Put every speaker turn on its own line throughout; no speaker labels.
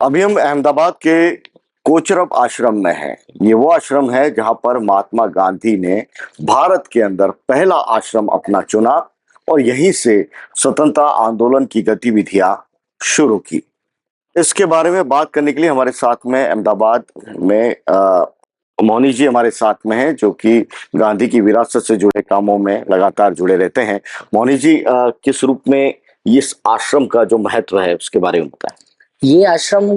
अभी हम अहमदाबाद के कोचरब आश्रम में हैं। ये वो आश्रम है जहां पर महात्मा गांधी ने भारत के अंदर पहला आश्रम अपना चुना और यहीं से स्वतंत्रता आंदोलन की गतिविधियां शुरू की। इसके बारे में बात करने के लिए हमारे साथ में अहमदाबाद में मौनी जी हमारे साथ में हैं, जो कि गांधी की विरासत से जुड़े कामों में लगातार जुड़े रहते हैं। मौनी जी, किस रूप में इस आश्रम का जो महत्व है उसके बारे में बताएं।
ये आश्रम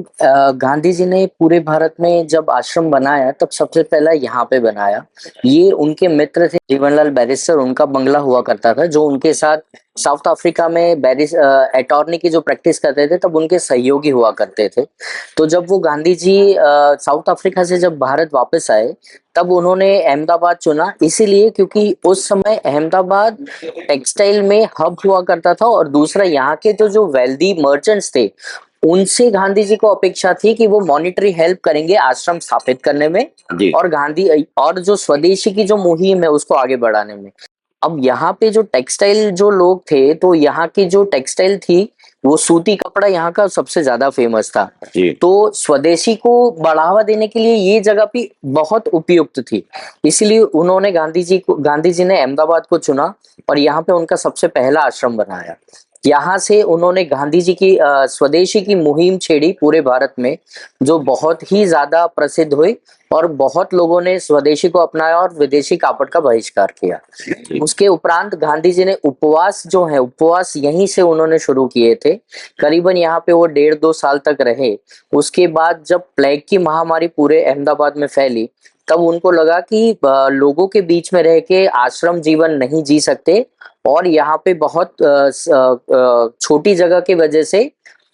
गांधी जी ने पूरे भारत में जब आश्रम बनाया तब सबसे पहला यहाँ पे बनाया। ये उनके मित्र थे जीवनलाल बैरिस्टर, उनका बंगला हुआ करता था, जो उनके साथ साउथ अफ्रीका में अटॉर्नी की जो प्रैक्टिस करते थे तब उनके सहयोगी हुआ करते थे। तो जब वो गांधी जी साउथ अफ्रीका से जब भारत वापस आए तब उन्होंने अहमदाबाद चुना, इसीलिए क्योंकि उस समय अहमदाबाद टेक्सटाइल में हब हुआ करता था और दूसरा यहाँ के तो जो वेल्दी मर्चेंट्स थे उनसे गांधी जी को अपेक्षा थी कि वो मॉनिटरी हेल्प करेंगे आश्रम स्थापित करने में और गांधी और जो स्वदेशी की जो मुहिम है उसको आगे बढ़ाने में। अब यहाँ पे जो टेक्सटाइल जो लोग थे तो यहाँ की जो टेक्सटाइल थी वो सूती कपड़ा यहाँ का सबसे ज्यादा फेमस था। तो स्वदेशी को बढ़ावा देने के लिए ये जगह भी बहुत उपयुक्त थी, इसलिए उन्होंने गांधी जी ने अहमदाबाद को चुना और यहाँ पे उनका सबसे पहला आश्रम बनाया। यहाँ से उन्होंने गांधी जी की स्वदेशी की मुहिम छेड़ी पूरे भारत में, जो बहुत ही ज्यादा प्रसिद्ध हुई और बहुत लोगों ने स्वदेशी को अपनाया और विदेशी कापड़ का बहिष्कार किया। उसके उपरांत गांधी जी ने उपवास यहीं से उन्होंने शुरू किए थे। करीबन यहाँ पे वो 1.5-2 साल तक रहे। उसके बाद जब प्लेग की महामारी पूरे अहमदाबाद में फैली तब उनको लगा कि लोगों के बीच में रह के आश्रम जीवन नहीं जी सकते और यहाँ पे बहुत छोटी जगह की वजह से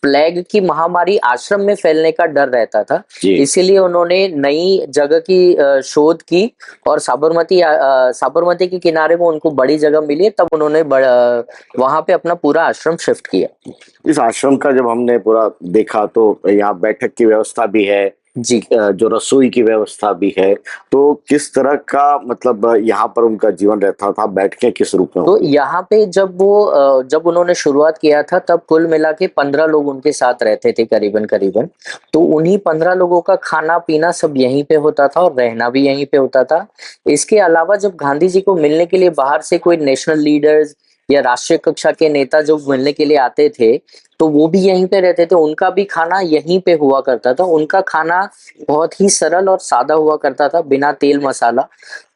प्लेग की महामारी आश्रम में फैलने का डर रहता था। इसीलिए उन्होंने नई जगह की शोध की और साबरमती के किनारे में उनको बड़ी जगह मिली, तब उन्होंने वहां पे अपना पूरा आश्रम शिफ्ट किया।
इस आश्रम का जब हमने पूरा देखा तो यहाँ बैठक की व्यवस्था भी है
जी,
जो रसोई की व्यवस्था भी है। तो किस तरह का मतलब यहाँ पर उनका जीवन रहता था, बैठ के किस रूप में?
तो यहाँ पे जब उन्होंने शुरुआत किया था तब कुल मिला के 15 लोग उनके साथ रहते थे करीबन करीबन। तो उन्हीं 15 लोगों का खाना पीना सब यहीं पे होता था और रहना भी यहीं पे होता था। इसके अलावा जब गांधी जी को मिलने के लिए बाहर से कोई नेशनल लीडर्स या राष्ट्रीय कक्षा के नेता जो मिलने के लिए आते थे तो वो भी यहीं पे रहते थे, उनका भी खाना यहीं पे हुआ करता था। उनका खाना बहुत ही सरल और सादा हुआ करता था, बिना तेल मसाला।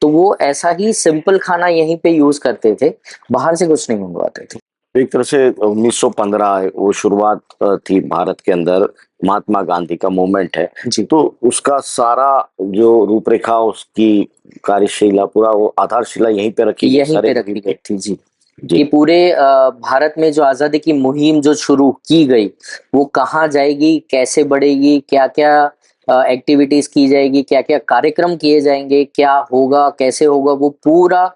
तो वो ऐसा ही सिंपल खाना यहीं पे यूज करते थे, बाहर से कुछ नहीं मंगवाते थे।
एक तरह से 1915 वो शुरुआत थी भारत के अंदर, महात्मा गांधी का मूवमेंट है
जी।
तो उसका सारा जो रूपरेखा, उसकी कार्यशिला, पूरा वो आधारशिला यहीं पे रखी गई,
यहीं पे रखी गई थी। जी,
जी।
ये पूरे भारत में जो आजादी की मुहिम जो शुरू की गई वो कहाँ जाएगी, कैसे बढ़ेगी, क्या क्या एक्टिविटीज की जाएगी, क्या क्या कार्यक्रम किए जाएंगे, क्या होगा, कैसे होगा, वो पूरा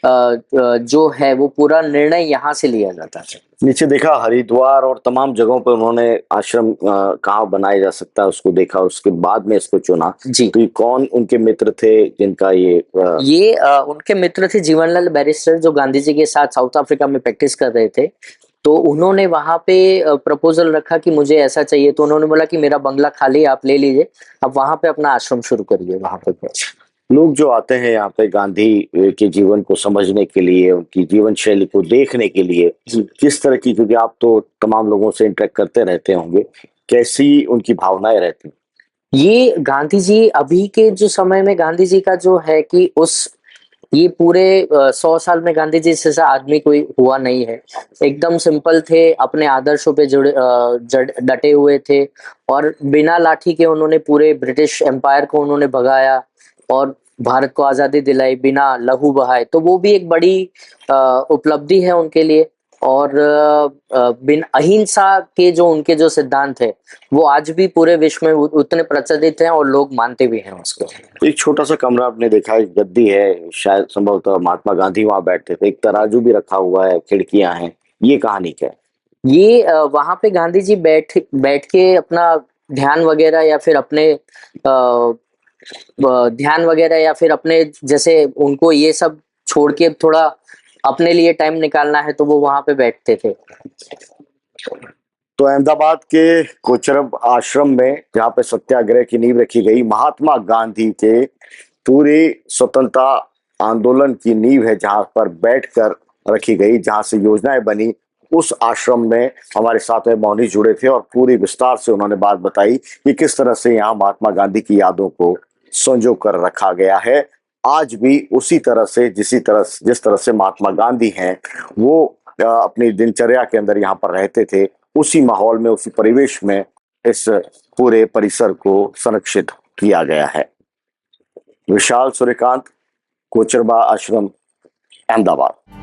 जो है वो पूरा निर्णय यहाँ से लिया जाता है।
नीचे देखा हरिद्वार और तमाम जगहों पर उन्होंने आश्रम कहाँ बनाया जा सकता है उसको देखा, उसके बाद में इसको चुना।
जी।
तो ये कौन उनके मित्र थे जिनका
ये उनके मित्र थे जीवनलाल बैरिस्टर, जो गांधी जी के साथ साउथ अफ्रीका में प्रैक्टिस कर रहे थे। तो उन्होंने वहां पे प्रपोजल रखा कि मुझे ऐसा चाहिए, तो उन्होंने बोला कि मेरा बंगला खाली, आप ले लीजिए, अब वहां पे अपना आश्रम शुरू करिए वहां पे।
लोग जो आते हैं यहाँ पे गांधी के जीवन को समझने के लिए, उनकी जीवन शैली को देखने के लिए, किस तरह की, क्योंकि आप तो तमाम लोगों से इंटरेक्ट करते रहते होंगे, कैसी उनकी भावनाएं रहती?
ये गांधी जी अभी के जो समय में गांधी जी का जो है कि ये पूरे 100 साल में गांधी जी जैसा आदमी कोई हुआ नहीं है। एकदम सिंपल थे, अपने आदर्शों पे डटे हुए थे और बिना लाठी के उन्होंने पूरे ब्रिटिश एम्पायर को उन्होंने भगाया और भारत को आजादी दिलाई बिना लहू बहाए। तो वो भी एक बड़ी उपलब्धि है उनके लिए। और बिन अहिंसा के जो उनके जो सिद्धांत है वो आज भी पूरे विश्व में उतने प्रचलित हैं और लोग मानते भी हैं उसको।
एक छोटा सा कमरा आपने देखा है, गद्दी है, शायद संभवतः महात्मा गांधी वहां बैठते थे, एक तराजू भी रखा हुआ है, खिड़कियां हैं, ये कहानी क्या है?
ये वहां पे गांधी जी बैठ के अपना ध्यान वगैरह या फिर अपने ध्यान वगैरह या फिर अपने जैसे उनको ये सब छोड़ के थोड़ा अपने लिए टाइम निकालना है तो वो वहां पे बैठते थे।
तो अहमदाबाद के कोचरब आश्रम में जहाँ पे सत्याग्रह की नींव रखी गई, महात्मा गांधी के पूरे स्वतंत्रता आंदोलन की नींव है जहाँ पर बैठकर रखी गई, जहाँ से योजनाएं बनी, उस आश्रम में हमारे साथ में मौनी जुड़े थे और पूरी विस्तार से उन्होंने बात बताई कि किस तरह से यहाँ महात्मा गांधी की यादों को संजो कर रखा गया है। आज भी उसी तरह से जिस तरह से महात्मा गांधी हैं वो अपनी दिनचर्या के अंदर यहाँ पर रहते थे, उसी माहौल में, उसी परिवेश में इस पूरे परिसर को संरक्षित किया गया है। विशाल सूर्यकांत, कोचरबा आश्रम, अहमदाबाद।